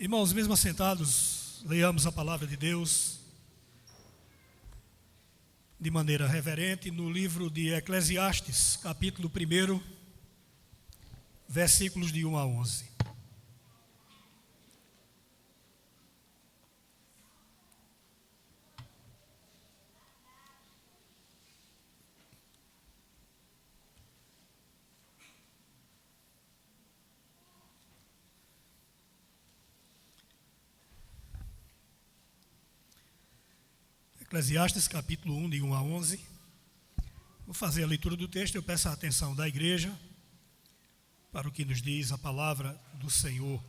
Irmãos, mesmo assentados, leiamos a palavra de Deus de maneira reverente no livro de Eclesiastes, capítulo 1, versículos de 1 a 11. Eclesiastes capítulo 1, de 1 a 11. Vou fazer a leitura do texto. Eu peço a atenção da igreja para o que nos diz a palavra do Senhor.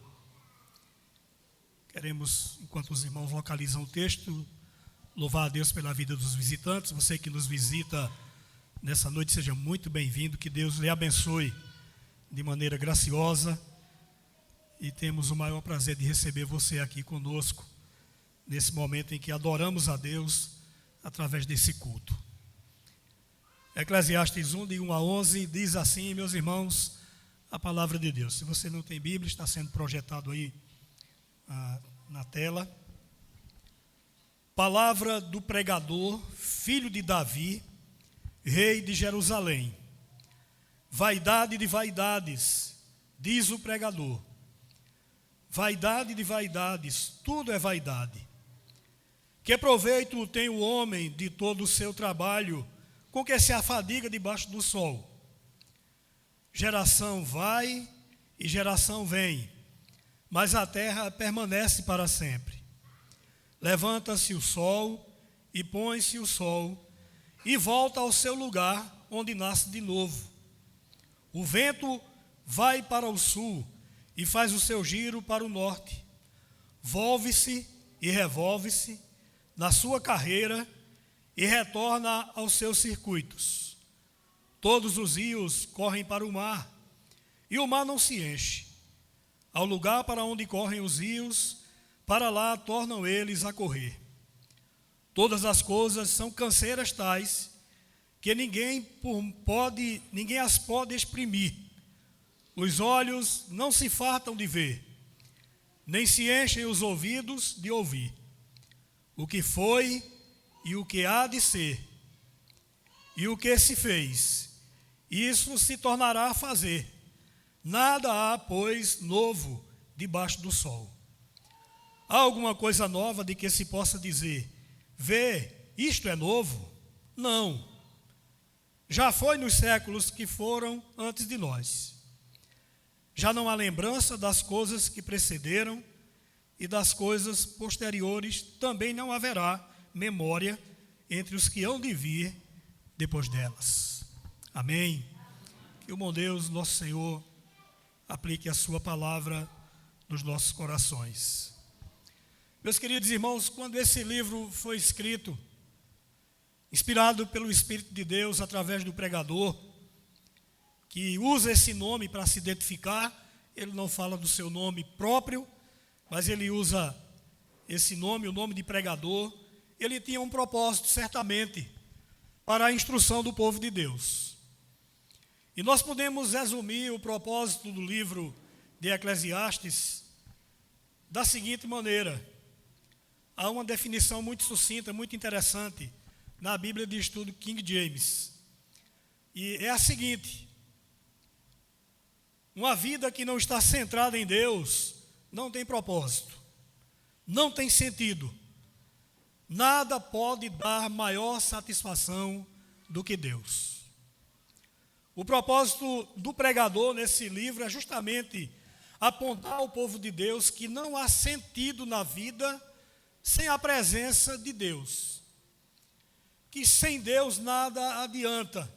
Queremos, enquanto os irmãos localizam o texto, louvar a Deus pela vida dos visitantes. Você que nos visita nessa noite, seja muito bem-vindo. Que Deus lhe abençoe de maneira graciosa. E temos o maior prazer de receber você aqui conosco, nesse momento em que adoramos a Deus através desse culto. Eclesiastes 1, de 1 a 11, diz assim, meus irmãos, a palavra de Deus. Se você não tem Bíblia, está sendo projetado aí na tela. Palavra do pregador, filho de Davi, rei de Jerusalém. Vaidade de vaidades, diz o pregador. Vaidade de vaidades, tudo é vaidade. Que proveito tem o homem de todo o seu trabalho, com que se afadiga debaixo do sol? Geração vai e geração vem, mas a terra permanece para sempre. Levanta-se o sol e põe-se o sol, e volta ao seu lugar, onde nasce de novo. O vento vai para o sul e faz o seu giro para o norte. Volve-se e revolve-se na sua carreira e retorna aos seus circuitos. Todos os rios correm para o mar, e o mar não se enche. Ao lugar para onde correm os rios, para lá tornam eles a correr. Todas as coisas são canseiras tais, que ninguém as pode exprimir. Os olhos não se fartam de ver, nem se enchem os ouvidos de ouvir. O que foi e o que há de ser, e o que se fez, isso se tornará a fazer. Nada há, pois, novo debaixo do sol. Há alguma coisa nova de que se possa dizer, vê, isto é novo? Não. Já foi nos séculos que foram antes de nós. Já não há lembrança das coisas que precederam, e das coisas posteriores também não haverá memória entre os que hão de vir depois delas. Amém? Que o bom Deus, nosso Senhor, aplique a sua palavra nos nossos corações. Meus queridos irmãos, quando esse livro foi escrito, inspirado pelo Espírito de Deus através do pregador, que usa esse nome para se identificar, ele não fala do seu nome próprio, mas ele usa esse nome, o nome de pregador. Ele tinha um propósito, certamente, para a instrução do povo de Deus. E nós podemos resumir o propósito do livro de Eclesiastes da seguinte maneira. Há uma definição muito sucinta, muito interessante, na Bíblia de Estudo King James. E é a seguinte: uma vida que não está centrada em Deus não tem propósito, não tem sentido. Nada pode dar maior satisfação do que Deus. O propósito do pregador nesse livro é justamente apontar ao povo de Deus que não há sentido na vida sem a presença de Deus. Que sem Deus nada adianta.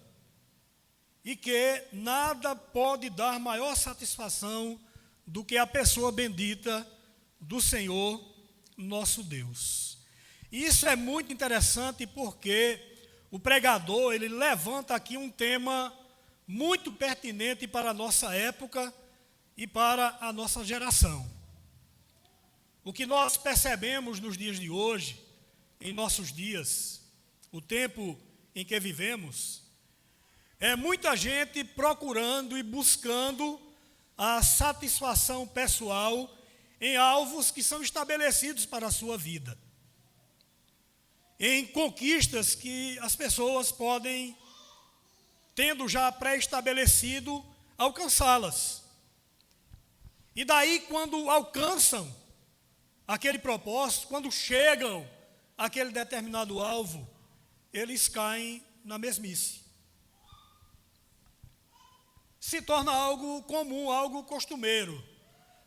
E que nada pode dar maior satisfação do que a pessoa bendita do Senhor, nosso Deus. E isso é muito interessante porque o pregador, ele levanta aqui um tema muito pertinente para a nossa época e para a nossa geração. O que nós percebemos nos dias de hoje, em nossos dias, o tempo em que vivemos, é muita gente procurando e buscando a satisfação pessoal em alvos que são estabelecidos para a sua vida, em conquistas que as pessoas podem, tendo já pré-estabelecido, alcançá-las. E daí, quando alcançam aquele propósito, quando chegam àquele determinado alvo, eles caem na mesmice. Se torna algo comum, algo costumeiro.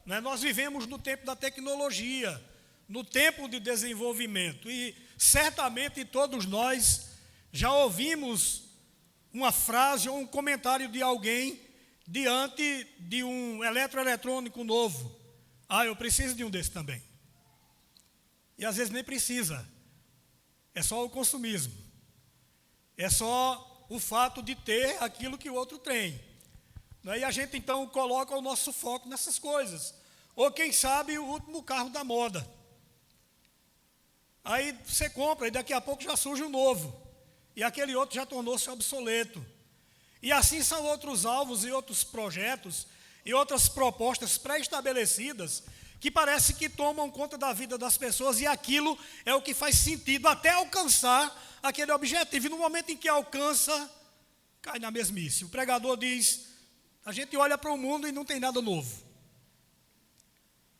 Né? Nós vivemos no tempo da tecnologia, no tempo de desenvolvimento, e certamente todos nós já ouvimos uma frase ou um comentário de alguém diante de um eletroeletrônico novo. Ah, eu preciso de um desse também. E às vezes nem precisa. É só o consumismo. É só o fato de ter aquilo que o outro tem. E a gente então coloca o nosso foco nessas coisas. Ou quem sabe o último carro da moda. Aí você compra e daqui a pouco já surge um novo. E aquele outro já tornou-se obsoleto. E assim são outros alvos e outros projetos e outras propostas pré-estabelecidas que parece que tomam conta da vida das pessoas, e aquilo é o que faz sentido até alcançar aquele objetivo. E no momento em que alcança, cai na mesmice. O pregador diz, a gente olha para o mundo e não tem nada novo.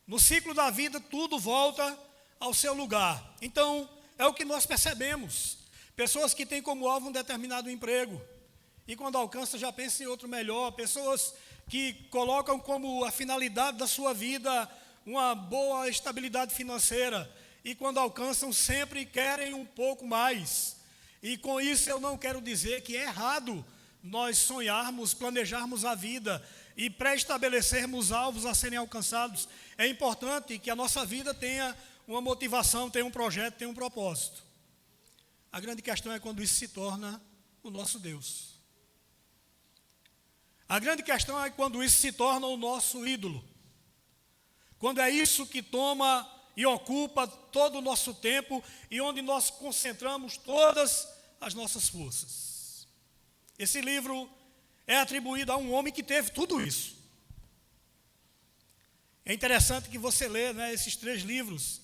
No ciclo da vida, tudo volta ao seu lugar. Então, é o que nós percebemos. Pessoas que têm como alvo um determinado emprego, e quando alcança já pensa em outro melhor. Pessoas que colocam como a finalidade da sua vida uma boa estabilidade financeira, e quando alcançam sempre querem um pouco mais. E com isso eu não quero dizer que é errado nós sonharmos, planejarmos a vida e pré-estabelecermos alvos a serem alcançados. É importante que a nossa vida tenha uma motivação, tenha um projeto, tenha um propósito. A grande questão é quando isso se torna o nosso Deus. A grande questão é quando isso se torna o nosso ídolo. Quando é isso que toma e ocupa todo o nosso tempo e onde nós concentramos todas as nossas forças. Esse livro é atribuído a um homem que teve tudo isso. É interessante que você lê, né, esses 3 livros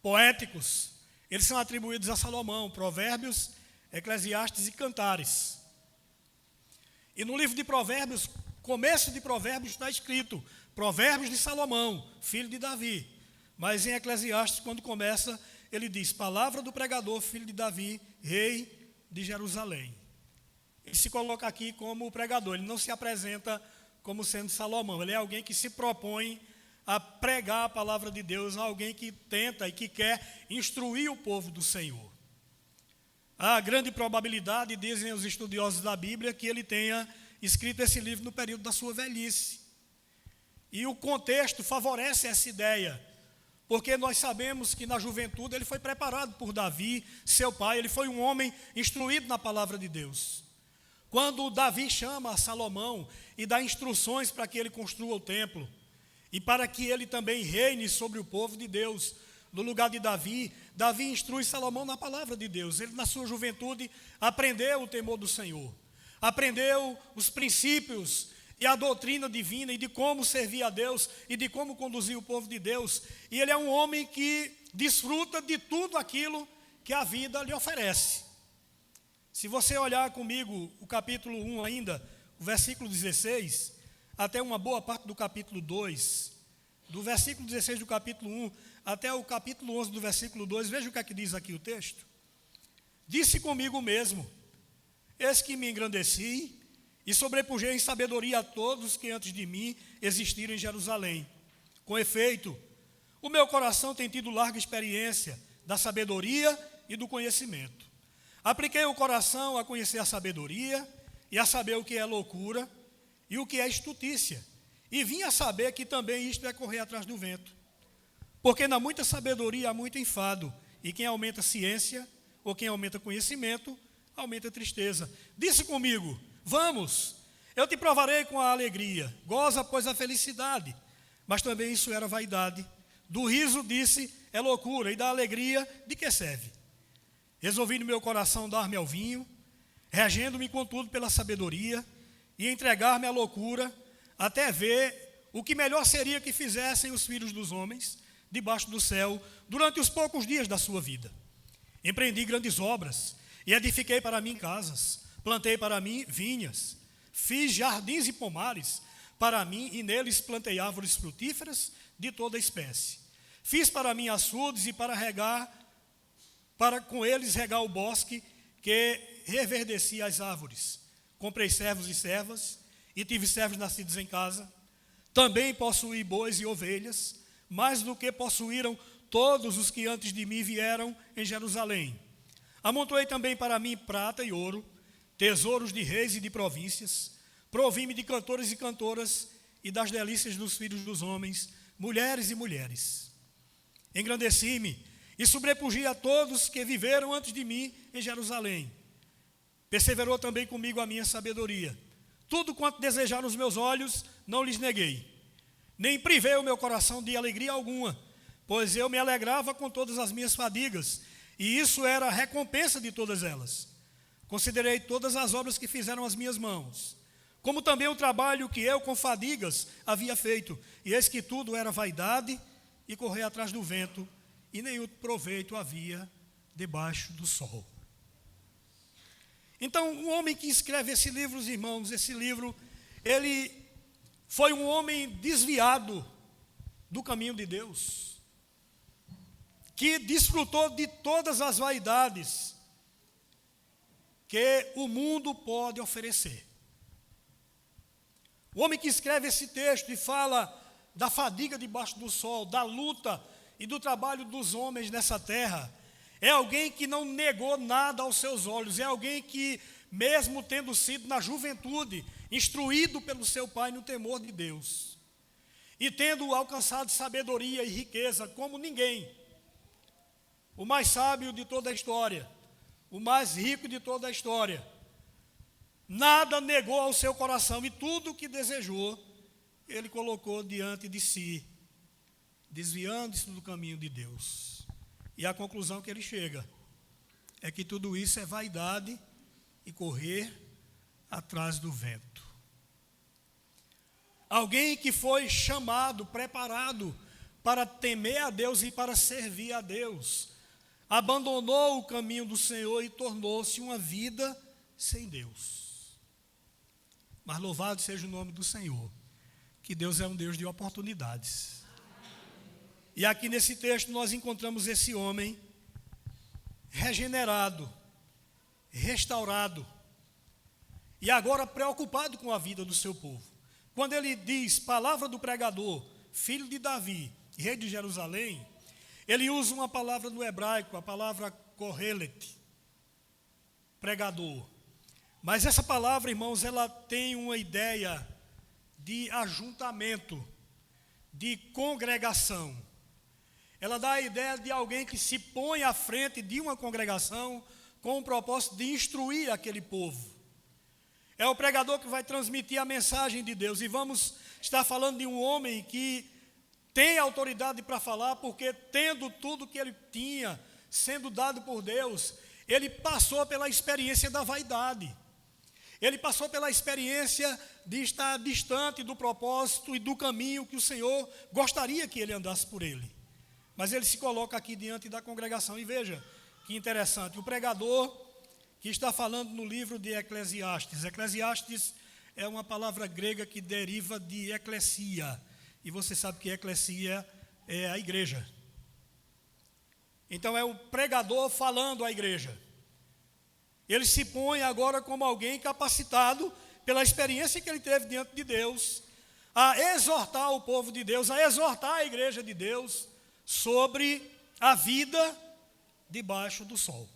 poéticos, eles são atribuídos a Salomão: Provérbios, Eclesiastes e Cantares. E no livro de Provérbios, começo de Provérbios, está escrito Provérbios de Salomão, filho de Davi. Mas em Eclesiastes, quando começa, ele diz: palavra do pregador, filho de Davi, rei de Jerusalém. Ele se coloca aqui como pregador, ele não se apresenta como sendo Salomão. Ele é alguém que se propõe a pregar a palavra de Deus, alguém que tenta e que quer instruir o povo do Senhor. Há grande probabilidade, dizem os estudiosos da Bíblia, que ele tenha escrito esse livro no período da sua velhice. E o contexto favorece essa ideia, porque nós sabemos que na juventude ele foi preparado por Davi, seu pai. Ele foi um homem instruído na palavra de Deus. Quando Davi chama a Salomão e dá instruções para que ele construa o templo, e para que ele também reine sobre o povo de Deus, no lugar de Davi, Davi instrui Salomão na palavra de Deus. Ele, na sua juventude, aprendeu o temor do Senhor, aprendeu os princípios e a doutrina divina, e de como servir a Deus, e de como conduzir o povo de Deus. E ele é um homem que desfruta de tudo aquilo que a vida lhe oferece. Se você olhar comigo o capítulo 1 ainda, o versículo 16, até uma boa parte do capítulo 2, do versículo 16 do capítulo 1 até o capítulo 11 do versículo 2, veja o que é que diz aqui o texto. Disse comigo mesmo: eis que me engrandeci e sobrepujei em sabedoria a todos que antes de mim existiram em Jerusalém. Com efeito, o meu coração tem tido larga experiência da sabedoria e do conhecimento. Apliquei o coração a conhecer a sabedoria e a saber o que é loucura e o que é estutícia. E vim a saber que também isto é correr atrás do vento. Porque na muita sabedoria há muito enfado, e quem aumenta ciência, ou quem aumenta conhecimento, aumenta tristeza. Disse comigo: vamos, eu te provarei com a alegria. Goza, pois, a felicidade. Mas também isso era vaidade. Do riso, disse, é loucura, e da alegria, de que serve? Resolvi no meu coração dar-me ao vinho, regendo-me, contudo, pela sabedoria, e entregar-me à loucura, até ver o que melhor seria que fizessem os filhos dos homens debaixo do céu durante os poucos dias da sua vida. Empreendi grandes obras e edifiquei para mim casas, plantei para mim vinhas, fiz jardins e pomares para mim e neles plantei árvores frutíferas de toda espécie. Fiz para mim açudes e para com eles regar o bosque que reverdecia as árvores. Comprei servos e servas e tive servos nascidos em casa. Também possuí bois e ovelhas, mais do que possuíram todos os que antes de mim vieram em Jerusalém. Amontoei também para mim prata e ouro, tesouros de reis e de províncias. Provi-me de cantores e cantoras e das delícias dos filhos dos homens, mulheres e mulheres. Engrandeci-me e sobrepugi a todos que viveram antes de mim em Jerusalém. Perseverou também comigo a minha sabedoria. Tudo quanto desejaram os meus olhos, não lhes neguei. Nem privei o meu coração de alegria alguma, pois eu me alegrava com todas as minhas fadigas, e isso era a recompensa de todas elas. Considerei todas as obras que fizeram as minhas mãos, como também o trabalho que eu com fadigas havia feito, e eis que tudo era vaidade e correr atrás do vento, e nenhum proveito havia debaixo do sol. Então, o homem que escreve esse livro, os irmãos, esse livro, ele foi um homem desviado do caminho de Deus, que desfrutou de todas as vaidades que o mundo pode oferecer. O homem que escreve esse texto e fala da fadiga debaixo do sol, da luta e do trabalho dos homens nessa terra, é alguém que não negou nada aos seus olhos, é alguém que, mesmo tendo sido na juventude, instruído pelo seu pai no temor de Deus, e tendo alcançado sabedoria e riqueza como ninguém, o mais sábio de toda a história, o mais rico de toda a história, nada negou ao seu coração, e tudo o que desejou, ele colocou diante de si, desviando-se do caminho de Deus. E a conclusão que ele chega é que tudo isso é vaidade e correr atrás do vento. Alguém que foi chamado, preparado para temer a Deus e para servir a Deus, abandonou o caminho do Senhor e tornou-se uma vida sem Deus. Mas louvado seja o nome do Senhor, que Deus é um Deus de oportunidades. E aqui nesse texto nós encontramos esse homem regenerado, restaurado, e agora preocupado com a vida do seu povo. Quando ele diz, palavra do pregador, filho de Davi, rei de Jerusalém, ele usa uma palavra no hebraico, a palavra kohelet, pregador. Mas essa palavra, irmãos, ela tem uma ideia de ajuntamento, de congregação. Ela dá a ideia de alguém que se põe à frente de uma congregação com o propósito de instruir aquele povo. É o pregador que vai transmitir a mensagem de Deus. E vamos estar falando de um homem que tem autoridade para falar, porque tendo tudo que ele tinha, sendo dado por Deus, ele passou pela experiência da vaidade. Ele passou pela experiência de estar distante do propósito e do caminho que o Senhor gostaria que ele andasse por ele. Mas ele se coloca aqui diante da congregação. E veja que interessante, o pregador que está falando no livro de Eclesiastes. Eclesiastes é uma palavra grega que deriva de eclesia. E você sabe que eclesia é a igreja. Então é o pregador falando à igreja. Ele se põe agora como alguém capacitado pela experiência que ele teve diante de Deus, a exortar o povo de Deus, a exortar a igreja de Deus sobre a vida debaixo do sol.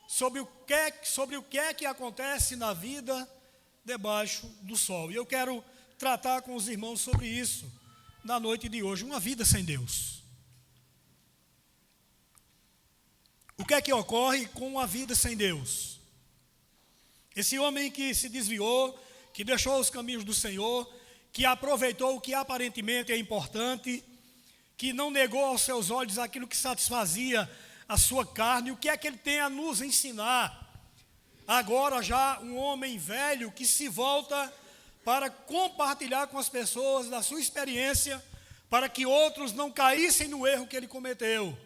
Sobre o que é que acontece na vida debaixo do sol. E eu quero tratar com os irmãos sobre isso na noite de hoje, uma vida sem Deus. O que é que ocorre com a vida sem Deus? Esse homem que se desviou, que deixou os caminhos do Senhor, que aproveitou o que aparentemente é importante, que não negou aos seus olhos aquilo que satisfazia a sua carne, o que é que ele tem a nos ensinar? Agora já um homem velho que se volta para compartilhar com as pessoas da sua experiência, para que outros não caíssem no erro que ele cometeu,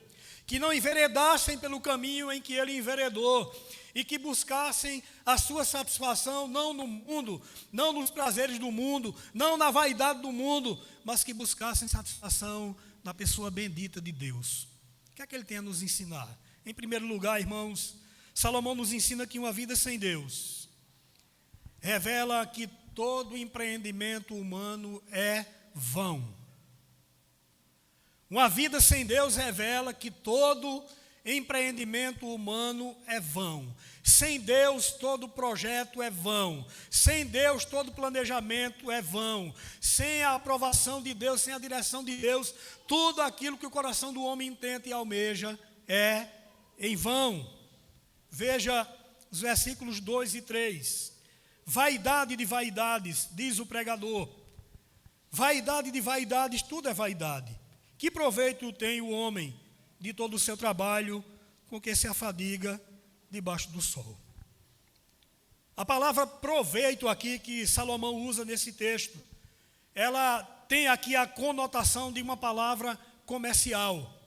que não enveredassem pelo caminho em que ele enveredou, e que buscassem a sua satisfação não no mundo, não nos prazeres do mundo, não na vaidade do mundo, mas que buscassem satisfação na pessoa bendita de Deus. O que é que ele tem a nos ensinar? Em primeiro lugar, irmãos, Salomão nos ensina que uma vida sem Deus revela que todo empreendimento humano é vão. Uma vida sem Deus revela que todo empreendimento humano é vão. Sem Deus, todo projeto é vão. Sem Deus, todo planejamento é vão. Sem a aprovação de Deus, sem a direção de Deus, tudo aquilo que o coração do homem intenta e almeja é em vão. Veja os versículos 2 e 3. Vaidade de vaidades, diz o pregador. Vaidade de vaidades, tudo é vaidade. Que proveito tem o homem de todo o seu trabalho com que se afadiga debaixo do sol? A palavra proveito aqui que Salomão usa nesse texto, ela tem aqui a conotação de uma palavra comercial.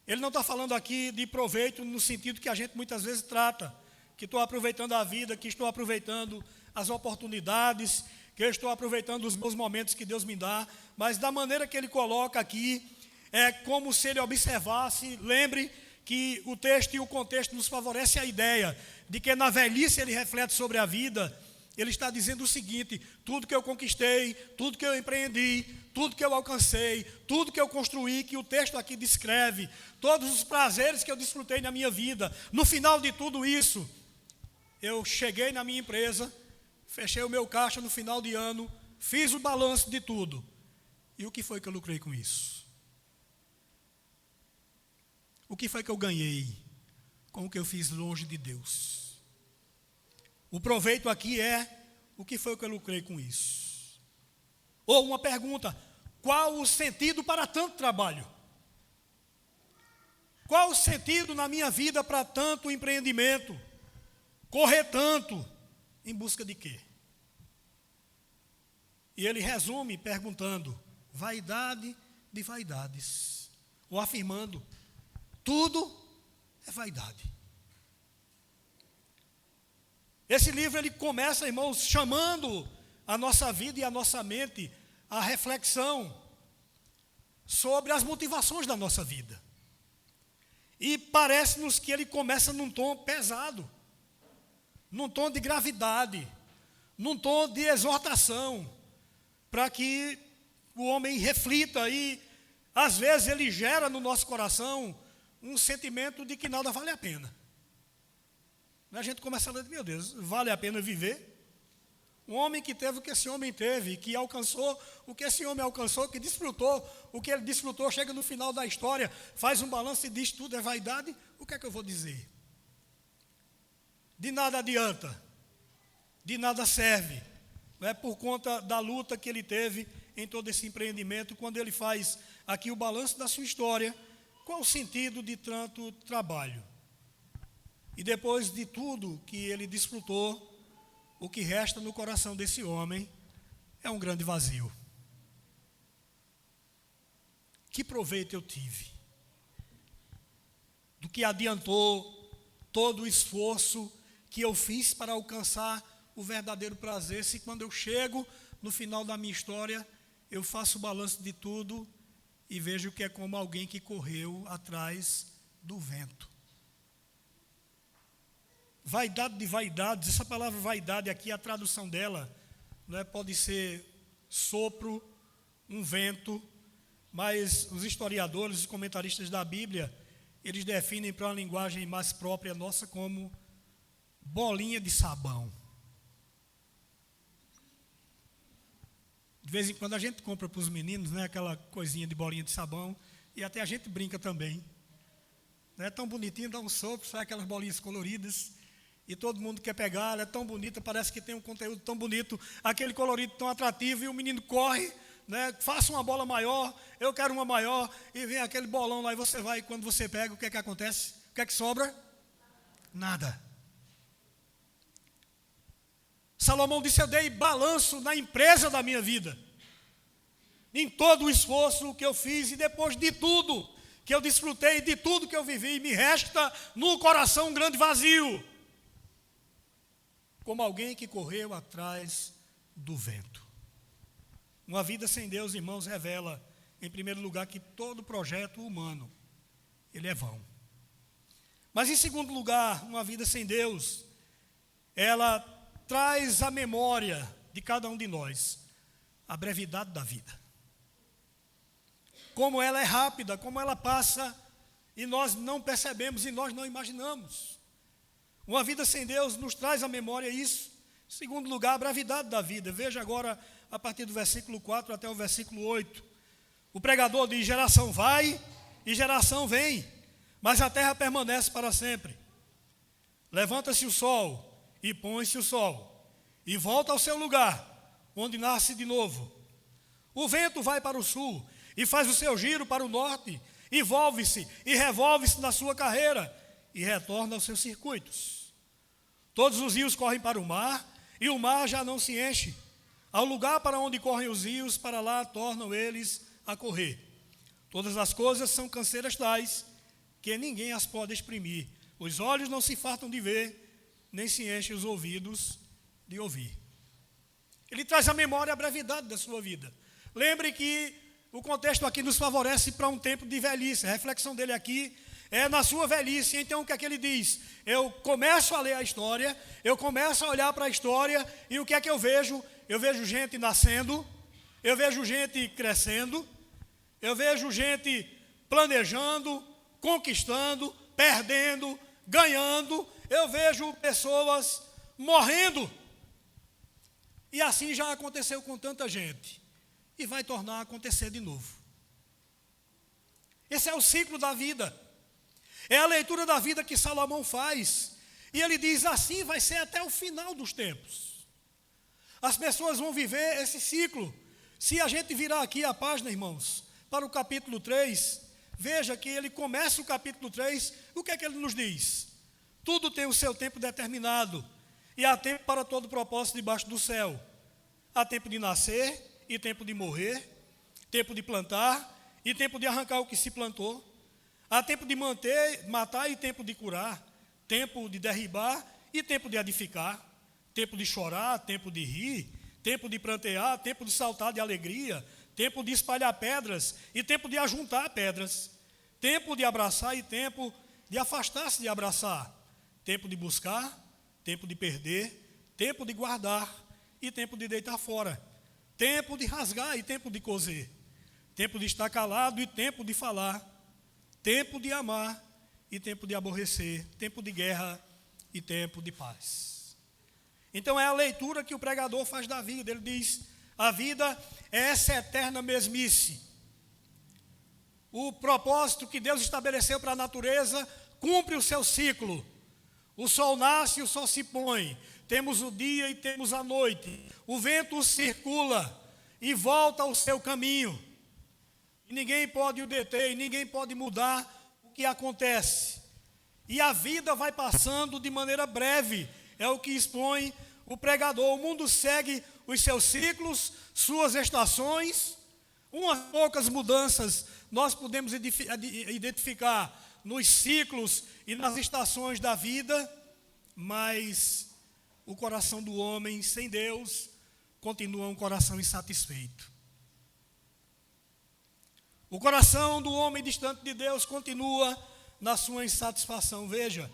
Ele não está falando aqui de proveito no sentido que a gente muitas vezes trata, que estou aproveitando a vida, que estou aproveitando as oportunidades, que eu estou aproveitando os meus momentos que Deus me dá, mas da maneira que ele coloca aqui, é como se ele observasse, lembre que o texto e o contexto nos favorece a ideia de que na velhice ele reflete sobre a vida. Ele está dizendo o seguinte: tudo que eu conquistei, tudo que eu empreendi, tudo que eu alcancei, tudo que eu construí, que o texto aqui descreve, todos os prazeres que eu desfrutei na minha vida, no final de tudo isso, eu cheguei na minha empresa, fechei o meu caixa no final de ano, fiz o balanço de tudo. E o que foi que eu lucrei com isso? O que foi que eu ganhei com o que eu fiz longe de Deus? O proveito aqui é: o que foi que eu lucrei com isso? Ou uma pergunta: qual o sentido para tanto trabalho? Qual o sentido na minha vida para tanto empreendimento? Correr tanto, em busca de quê? E ele resume perguntando: vaidade de vaidades, ou afirmando: tudo é vaidade. Esse livro ele começa, irmãos, chamando a nossa vida e a nossa mente à reflexão sobre as motivações da nossa vida. E parece-nos que ele começa num tom pesado, num tom de gravidade, num tom de exortação, para que o homem reflita, e às vezes ele gera no nosso coração um sentimento de que nada vale a pena. A gente começa a dizer: meu Deus, vale a pena viver? Um homem que teve o que esse homem teve, que alcançou o que esse homem alcançou, que desfrutou o que ele desfrutou, chega no final da história, faz um balanço e diz: tudo é vaidade. O que é que eu vou dizer? De nada adianta, de nada serve, não é, por conta da luta que ele teve em todo esse empreendimento. Quando ele faz aqui o balanço da sua história, qual o sentido de tanto trabalho? E depois de tudo que ele desfrutou, o que resta no coração desse homem é um grande vazio. Que proveito eu tive? Do que adiantou todo o esforço que eu fiz para alcançar o verdadeiro prazer, se quando eu chego no final da minha história, eu faço o balanço de tudo e vejo que é como alguém que correu atrás do vento. Vaidade de vaidades, essa palavra vaidade aqui, a tradução dela, não é, pode ser sopro, um vento, mas os historiadores, os comentaristas da Bíblia, eles definem para uma linguagem mais própria nossa como bolinha de sabão. De vez em quando a gente compra para os meninos, né, aquela coisinha de bolinha de sabão, e até a gente brinca também. É tão bonitinho, dá um sopro, sai aquelas bolinhas coloridas, e todo mundo quer pegar, ela é tão bonita, parece que tem um conteúdo tão bonito, aquele colorido tão atrativo, e o menino corre, né, faça uma bola maior, eu quero uma maior, e vem aquele bolão lá, e você vai, e quando você pega, o que é que acontece? O que é que sobra? Nada. Salomão disse: eu dei balanço na empresa da minha vida, em todo o esforço que eu fiz, e depois de tudo que eu desfrutei, de tudo que eu vivi, me resta no coração um grande vazio, como alguém que correu atrás do vento. Uma vida sem Deus, irmãos, revela, em primeiro lugar, que todo projeto humano, ele é vão. Mas, em segundo lugar, uma vida sem Deus, ela traz à memória de cada um de nós a brevidade da vida. Como ela é rápida, como ela passa, e nós não percebemos, e nós não imaginamos. Uma vida sem Deus nos traz à memória isso. Em segundo lugar, a brevidade da vida. Veja agora, a partir do versículo 4 até o versículo 8. O pregador diz: geração vai e geração vem, mas a terra permanece para sempre. Levanta-se o sol e põe-se o sol, e volta ao seu lugar, onde nasce de novo. O vento vai para o sul e faz o seu giro para o norte, e volve-se e revolve-se na sua carreira, e retorna aos seus circuitos. Todos os rios correm para o mar, e o mar já não se enche. Ao lugar para onde correm os rios, para lá tornam eles a correr. Todas as coisas são canseiras tais, que ninguém as pode exprimir. Os olhos não se fartam de ver, nem se enchem os ouvidos de ouvir. Ele traz à memória a brevidade da sua vida. Lembre que o contexto aqui nos favorece para um tempo de velhice. A reflexão dele aqui é na sua velhice. Então o que é que ele diz? Eu começo a ler a história, eu começo a olhar para a história, e o que é que eu vejo? Eu vejo gente nascendo, eu vejo gente crescendo, eu vejo gente planejando, conquistando, perdendo, ganhando, eu vejo pessoas morrendo. E assim já aconteceu com tanta gente, e vai tornar a acontecer de novo. Esse é o ciclo da vida. É a leitura da vida que Salomão faz. E ele diz: assim vai ser até o final dos tempos. As pessoas vão viver esse ciclo. Se a gente virar aqui a página, irmãos, para o capítulo 3, veja que ele começa o capítulo 3, o que é que ele nos diz? Tudo tem o seu tempo determinado, e há tempo para todo propósito debaixo do céu. Há tempo de nascer e tempo de morrer, tempo de plantar e tempo de arrancar o que se plantou. Há tempo de matar e tempo de curar, tempo de derribar e tempo de edificar, tempo de chorar, tempo de rir, tempo de prantear, tempo de saltar de alegria, tempo de espalhar pedras e tempo de ajuntar pedras, tempo de abraçar e tempo de afastar-se de abraçar, tempo de buscar, tempo de perder, tempo de guardar e tempo de deitar fora, tempo de rasgar e tempo de coser, tempo de estar calado e tempo de falar, tempo de amar e tempo de aborrecer, tempo de guerra e tempo de paz. Então é a leitura que o pregador faz da vida. Ele diz: a vida é essa eterna mesmice. O propósito que Deus estabeleceu para a natureza cumpre o seu ciclo. O sol nasce e o sol se põe. Temos o dia e temos a noite. O vento circula e volta ao seu caminho. E ninguém pode o deter, e ninguém pode mudar o que acontece. E a vida vai passando de maneira breve. É o que expõe o pregador. O mundo segue os seus ciclos, suas estações. Umas poucas mudanças nós podemos identificar nos ciclos e nas estações da vida, mas o coração do homem sem Deus continua um coração insatisfeito. O coração do homem distante de Deus continua na sua insatisfação. Veja,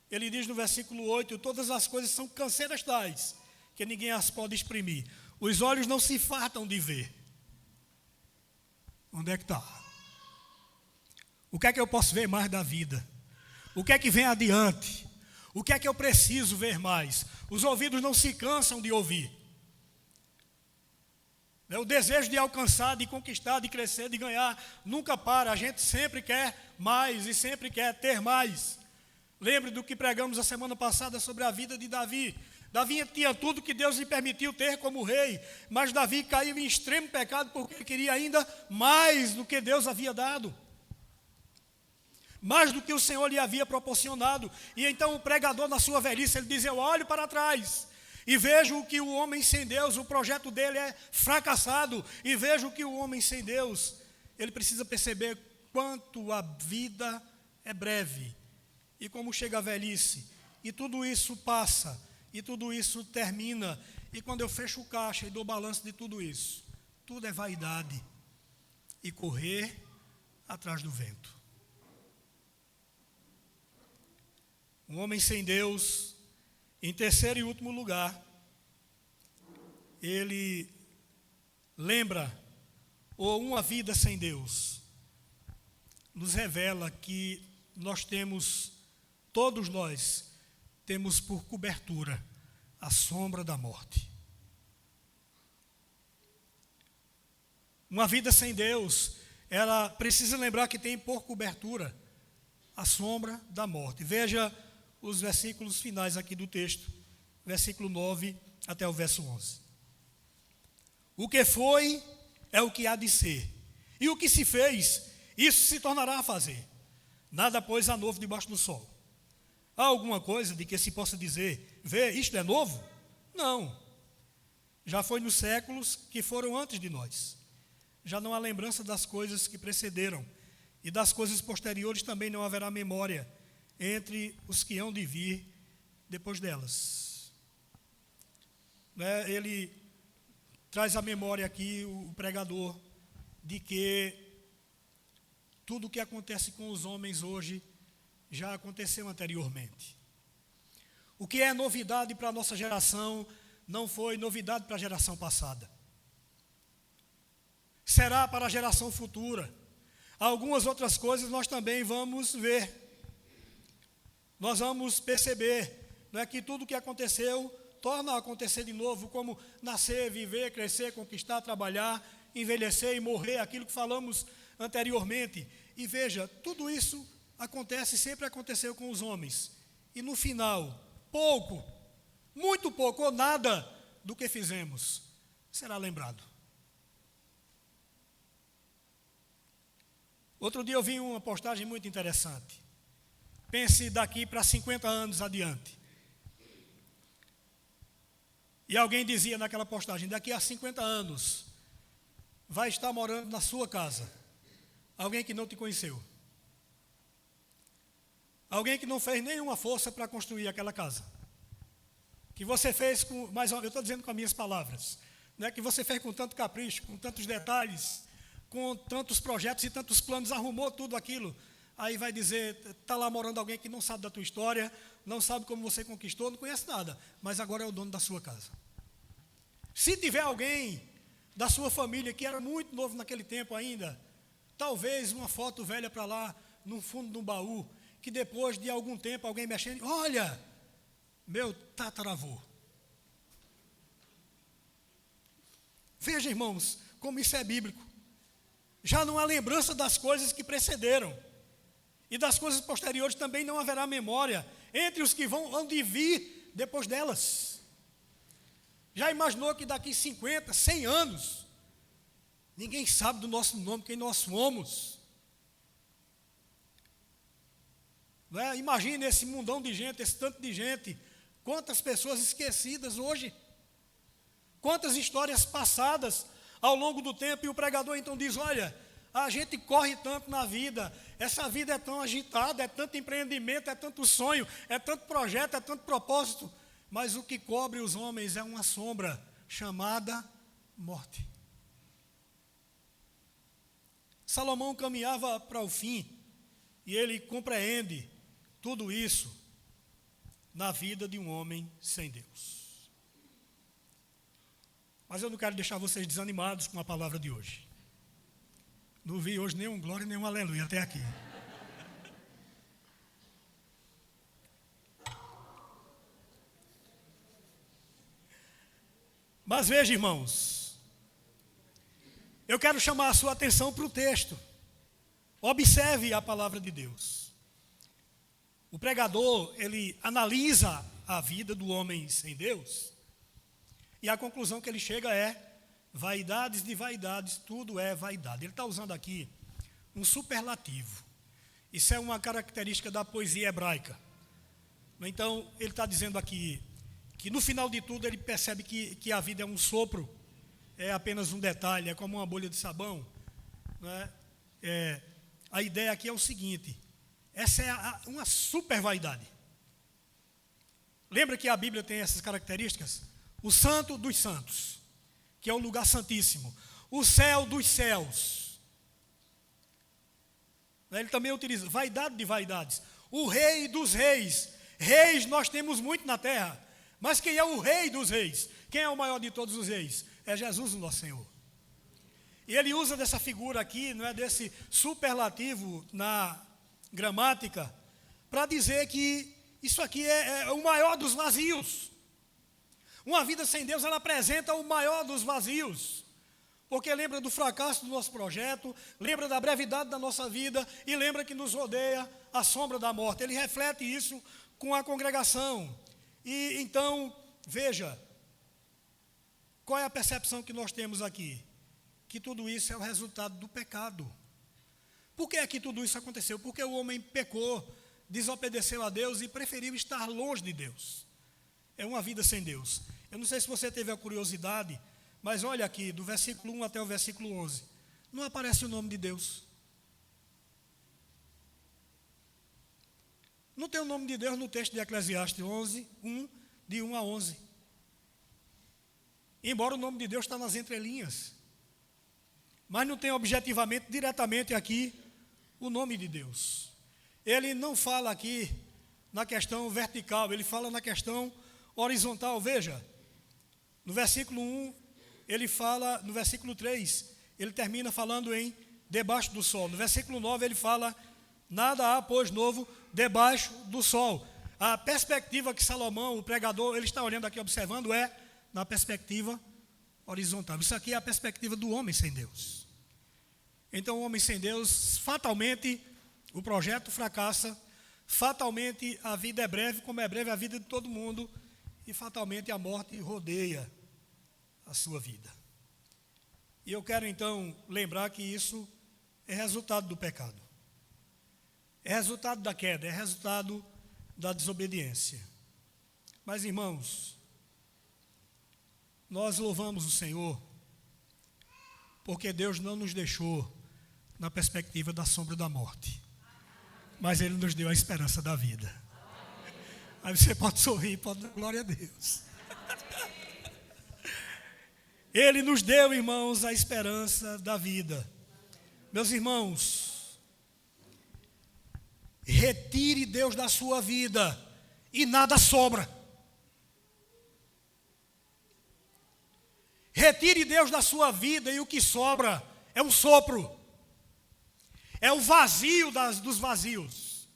ele diz no versículo 8: todas as coisas são canseiras tais, que ninguém as pode exprimir. Os olhos não se fartam de ver. Onde é que está? O que é que eu posso ver mais da vida? O que é que vem adiante? O que é que eu preciso ver mais? Os ouvidos não se cansam de ouvir. O desejo de alcançar, de conquistar, de crescer, de ganhar, nunca para. A gente sempre quer mais e sempre quer ter mais. Lembre do que pregamos a semana passada sobre a vida de Davi. Davi tinha tudo que Deus lhe permitiu ter como rei, mas Davi caiu em extremo pecado porque queria ainda mais do que Deus havia dado, mais do que o Senhor lhe havia proporcionado. E então o pregador, na sua velhice, ele diz: eu olho para trás E vejo que o homem sem Deus, o projeto dele é fracassado. E vejo que o homem sem Deus, ele precisa perceber quanto a vida é breve. E como chega a velhice. E tudo isso passa. E tudo isso termina. E quando eu fecho o caixa e dou balanço de tudo isso, tudo é vaidade. E correr atrás do vento. Um homem sem Deus, em terceiro e último lugar, ele lembra, ou uma vida sem Deus, nos revela que nós temos, todos nós, temos por cobertura a sombra da morte. Uma vida sem Deus, ela precisa lembrar que tem por cobertura a sombra da morte. Veja os versículos finais aqui do texto, versículo 9 até o verso 11. O que foi é o que há de ser, e o que se fez, isso se tornará a fazer. Nada, pois, há novo debaixo do sol. Há alguma coisa de que se possa dizer, vê, isto é novo? Não. Já foi nos séculos que foram antes de nós. Já não há lembrança das coisas que precederam, e das coisas posteriores também não haverá memória entre os que hão de vir depois delas. Ele traz à memória aqui, o pregador, de que tudo o que acontece com os homens hoje já aconteceu anteriormente. O que é novidade para a nossa geração não foi novidade para a geração passada. Será para a geração futura. Algumas outras coisas nós também vamos ver. Nós vamos perceber, não é, que tudo o que aconteceu torna a acontecer de novo, como nascer, viver, crescer, conquistar, trabalhar, envelhecer e morrer, aquilo que falamos anteriormente. E veja, tudo isso acontece, sempre aconteceu com os homens. E no final, pouco, muito pouco ou nada do que fizemos será lembrado. Outro dia eu vi uma postagem muito interessante. Pense daqui para 50 anos adiante. E alguém dizia naquela postagem, daqui a 50 anos, vai estar morando na sua casa alguém que não te conheceu. Alguém que não fez nenhuma força para construir aquela casa. Que você fez com, mas eu estou dizendo com as minhas palavras, né, que você fez com tanto capricho, com tantos detalhes, com tantos projetos e tantos planos, arrumou tudo aquilo. Aí vai dizer, está lá morando alguém que não sabe da tua história, não sabe como você conquistou, não conhece nada, mas agora é o dono da sua casa. Se tiver alguém da sua família que era muito novo naquele tempo ainda, talvez uma foto velha para lá, no fundo de um baú, que depois de algum tempo alguém mexendo, olha, meu tataravô. Veja, irmãos, como isso é bíblico. Já não há lembrança das coisas que precederam. E das coisas posteriores também não haverá memória entre os que hão de vir depois delas. Já imaginou que daqui 50, 100 anos, ninguém sabe do nosso nome, quem nós somos? Não é? Imagine esse mundão de gente, esse tanto de gente, quantas pessoas esquecidas hoje, quantas histórias passadas ao longo do tempo, e o pregador então diz, olha, a gente corre tanto na vida, essa vida é tão agitada, é tanto empreendimento, é tanto sonho, é tanto projeto, é tanto propósito, mas o que cobre os homens é uma sombra chamada morte. Salomão caminhava para o fim, e ele compreende tudo isso na vida de um homem sem Deus. Mas eu não quero deixar vocês desanimados com a palavra de hoje. Não vi hoje nenhum glória e nenhum aleluia até aqui. Mas veja, irmãos, eu quero chamar a sua atenção para o texto. Observe a palavra de Deus. O pregador, ele analisa a vida do homem sem Deus, e a conclusão que ele chega é, vaidades de vaidades, tudo é vaidade. Ele está usando aqui um superlativo. Isso é uma característica da poesia hebraica. Então, ele está dizendo aqui que no final de tudo ele percebe que a vida é um sopro, é apenas um detalhe, é como uma bolha de sabão, né? A ideia aqui é o seguinte: essa é uma super vaidade. Lembra que a Bíblia tem essas características? O santo dos santos, que é o lugar santíssimo. O céu dos céus. Ele também utiliza vaidade de vaidades. O rei dos reis. Reis nós temos muito na terra. Mas quem é o rei dos reis? Quem é o maior de todos os reis? É Jesus, o nosso Senhor. E ele usa dessa figura aqui, não é, desse superlativo na gramática, para dizer que isso aqui é o maior dos vazios. Uma vida sem Deus, ela apresenta o maior dos vazios. Porque lembra do fracasso do nosso projeto, lembra da brevidade da nossa vida e lembra que nos rodeia a sombra da morte. Ele reflete isso com a congregação. E então, veja, qual é a percepção que nós temos aqui? Que tudo isso é o resultado do pecado. Por que é que tudo isso aconteceu? Porque o homem pecou, desobedeceu a Deus e preferiu estar longe de Deus. É uma vida sem Deus. Eu não sei se você teve a curiosidade, mas olha aqui, do versículo 1 até o versículo 11. Não aparece o nome de Deus. Não tem o nome de Deus no texto de Eclesiastes 11, 1, de 1 a 11. Embora o nome de Deus está nas entrelinhas. Mas não tem objetivamente, diretamente aqui, o nome de Deus. Ele não fala aqui na questão vertical, ele fala na questão horizontal. Veja, no versículo 1, ele fala, no versículo 3, ele termina falando em debaixo do sol. No versículo 9, ele fala, nada há, pois, novo debaixo do sol. A perspectiva que Salomão, o pregador, ele está olhando aqui, observando, é na perspectiva horizontal. Isso aqui é a perspectiva do homem sem Deus. Então, o homem sem Deus, fatalmente, o projeto fracassa, fatalmente a vida é breve, como é breve a vida de todo mundo, e fatalmente a morte rodeia a sua vida. E eu quero então lembrar que isso é resultado do pecado. É resultado da queda, é resultado da desobediência. Mas, irmãos, nós louvamos o Senhor, porque Deus não nos deixou na perspectiva da sombra da morte, mas Ele nos deu a esperança da vida. Aí você pode sorrir, pode dar glória a Deus. Ele nos deu, irmãos, a esperança da vida. Meus irmãos, retire Deus da sua vida e nada sobra. Retire Deus da sua vida e o que sobra é um sopro. É o vazio dos vazios.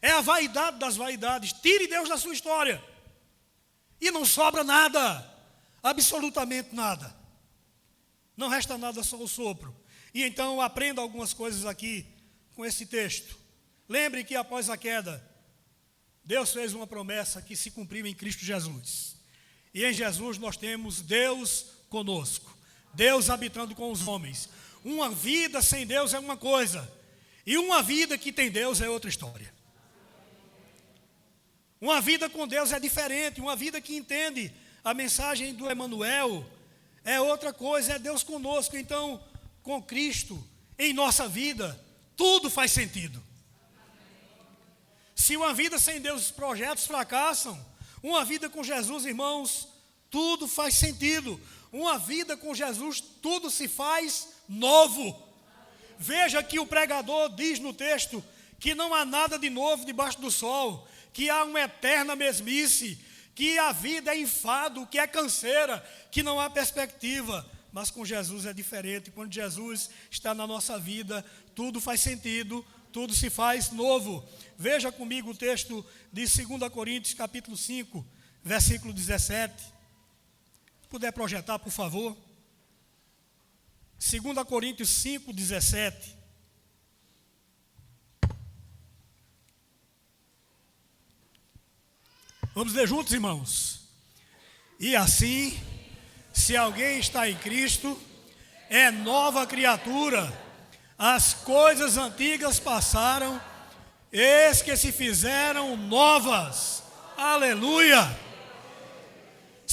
É a vaidade das vaidades. Tire Deus da sua história e não sobra nada. Absolutamente nada. Não resta nada, só o sopro. E então aprenda algumas coisas aqui com esse texto. Lembre que após a queda, Deus fez uma promessa que se cumpriu em Cristo Jesus. E em Jesus nós temos Deus conosco. Deus habitando com os homens. Uma vida sem Deus é uma coisa. E uma vida que tem Deus é outra história. Uma vida com Deus é diferente. Uma vida que entende a mensagem do Emanuel é outra coisa, é Deus conosco. Então, com Cristo em nossa vida, tudo faz sentido. Se uma vida sem Deus, os projetos fracassam. Uma vida com Jesus, irmãos, tudo faz sentido. Uma vida com Jesus, tudo se faz novo. Veja que o pregador diz no texto que não há nada de novo debaixo do sol, que há uma eterna mesmice, que a vida é enfado, que é canseira, que não há perspectiva. Mas com Jesus é diferente. Quando Jesus está na nossa vida, tudo faz sentido, tudo se faz novo. Veja comigo o texto de 2 Coríntios, capítulo 5, versículo 17. Se puder projetar, por favor. 2 Coríntios 5, 17. Vamos ler juntos, irmãos? E assim, se alguém está em Cristo, é nova criatura. As coisas antigas passaram, eis que se fizeram novas. Aleluia!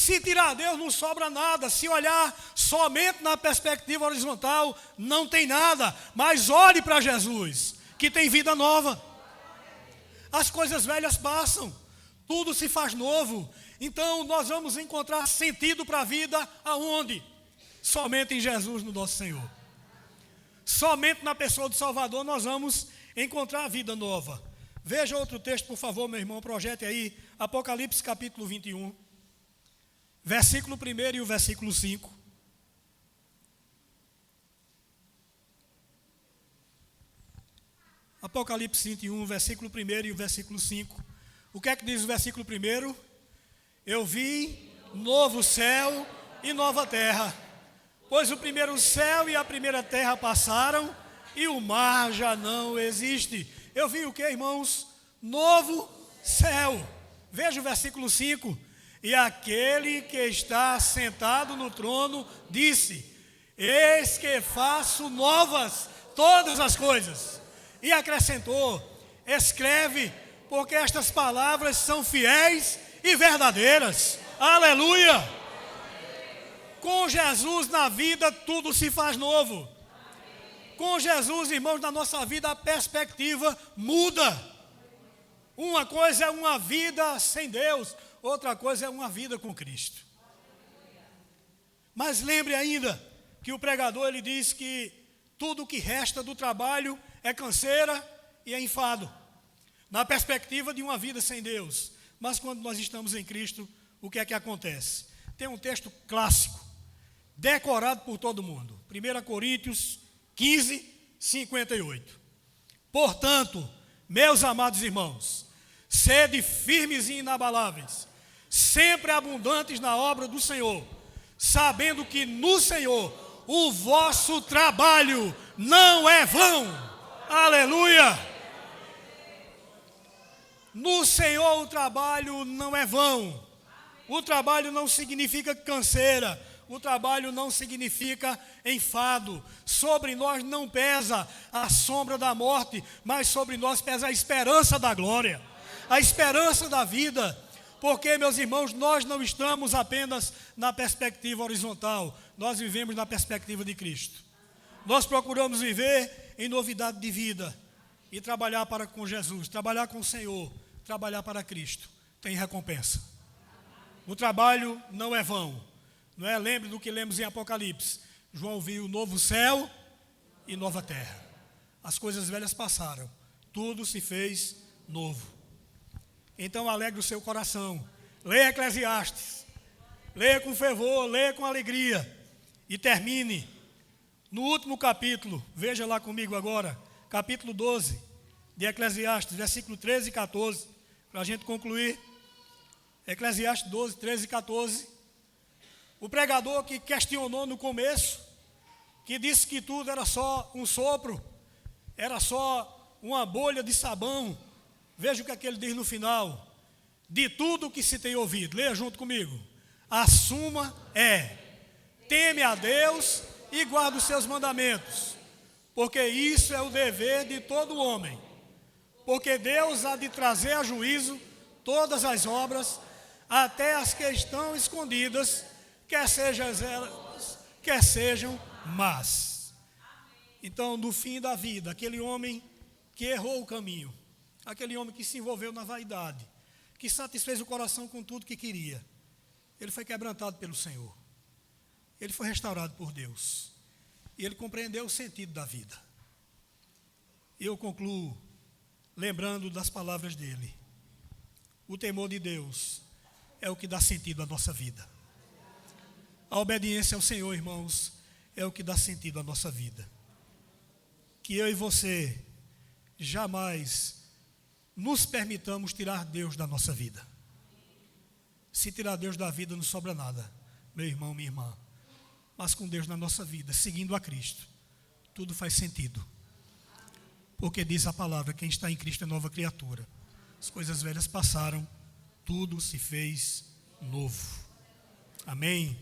Se tirar Deus, não sobra nada. Se olhar somente na perspectiva horizontal, não tem nada. Mas olhe para Jesus, que tem vida nova. As coisas velhas passam, tudo se faz novo. Então nós vamos encontrar sentido para a vida aonde? Somente em Jesus, no nosso Senhor. Somente na pessoa do Salvador nós vamos encontrar a vida nova. Veja outro texto, por favor, meu irmão, projete aí, Apocalipse capítulo 21, versículo 1 e o versículo 5. Apocalipse 21, versículo 1 e o versículo 5. O que é que diz o versículo 1? Eu vi novo céu e nova terra, pois o primeiro céu e a primeira terra passaram e o mar já não existe. Eu vi o que, irmãos? Novo céu. Veja o versículo 5. E aquele que está sentado no trono disse: eis que faço novas todas as coisas. E acrescentou: escreve, porque estas palavras são fiéis e verdadeiras. Aleluia! Com Jesus na vida tudo se faz novo. Com Jesus, irmãos, na nossa vida a perspectiva muda. Uma coisa é uma vida sem Deus, outra coisa é uma vida com Cristo. Mas lembre ainda que o pregador ele diz que tudo que resta do trabalho é canseira e é enfado, na perspectiva de uma vida sem Deus. Mas quando nós estamos em Cristo, o que é que acontece? Tem um texto clássico, decorado por todo mundo. 1 Coríntios 15, 58. Portanto, meus amados irmãos, sede firmes e inabaláveis, sempre abundantes na obra do Senhor, sabendo que no Senhor o vosso trabalho não é vão. Aleluia! No Senhor o trabalho não é vão. O trabalho não significa canseira. O trabalho não significa enfado. Sobre nós não pesa a sombra da morte, mas sobre nós pesa a esperança da glória, a esperança da vida. Porque, meus irmãos, nós não estamos apenas na perspectiva horizontal, nós vivemos na perspectiva de Cristo. Nós procuramos viver em novidade de vida e trabalhar para com Jesus, trabalhar com o Senhor, trabalhar para Cristo. Tem recompensa. O trabalho não é vão. Não é? Lembre do que lemos em Apocalipse. João viu novo céu e nova terra. As coisas velhas passaram, tudo se fez novo. Então alegre o seu coração. Leia Eclesiastes. Leia com fervor, leia com alegria. E termine no último capítulo. Veja lá comigo agora, capítulo 12 de Eclesiastes, versículo 13 e 14, para a gente concluir. Eclesiastes 12, 13 e 14. O pregador que questionou no começo, que disse que tudo era só um sopro, era só uma bolha de sabão. Veja o que ele diz no final. De tudo que se tem ouvido, leia junto comigo. A suma é: teme a Deus e guarda os seus mandamentos, porque isso é o dever de todo homem. Porque Deus há de trazer a juízo todas as obras, até as que estão escondidas, quer sejam elas, quer sejam más. Então, no fim da vida, aquele homem que errou o caminho, aquele homem que se envolveu na vaidade, que satisfez o coração com tudo que queria, ele foi quebrantado pelo Senhor. Ele foi restaurado por Deus. E ele compreendeu o sentido da vida. E eu concluo lembrando das palavras dele. O temor de Deus é o que dá sentido à nossa vida. A obediência ao Senhor, irmãos, é o que dá sentido à nossa vida. Que eu e você jamais nos permitamos tirar Deus da nossa vida. Se tirar Deus da vida, não sobra nada, meu irmão, minha irmã. Mas com Deus na nossa vida, seguindo a Cristo, tudo faz sentido. Porque diz a palavra: quem está em Cristo é nova criatura. As coisas velhas passaram, tudo se fez novo. Amém?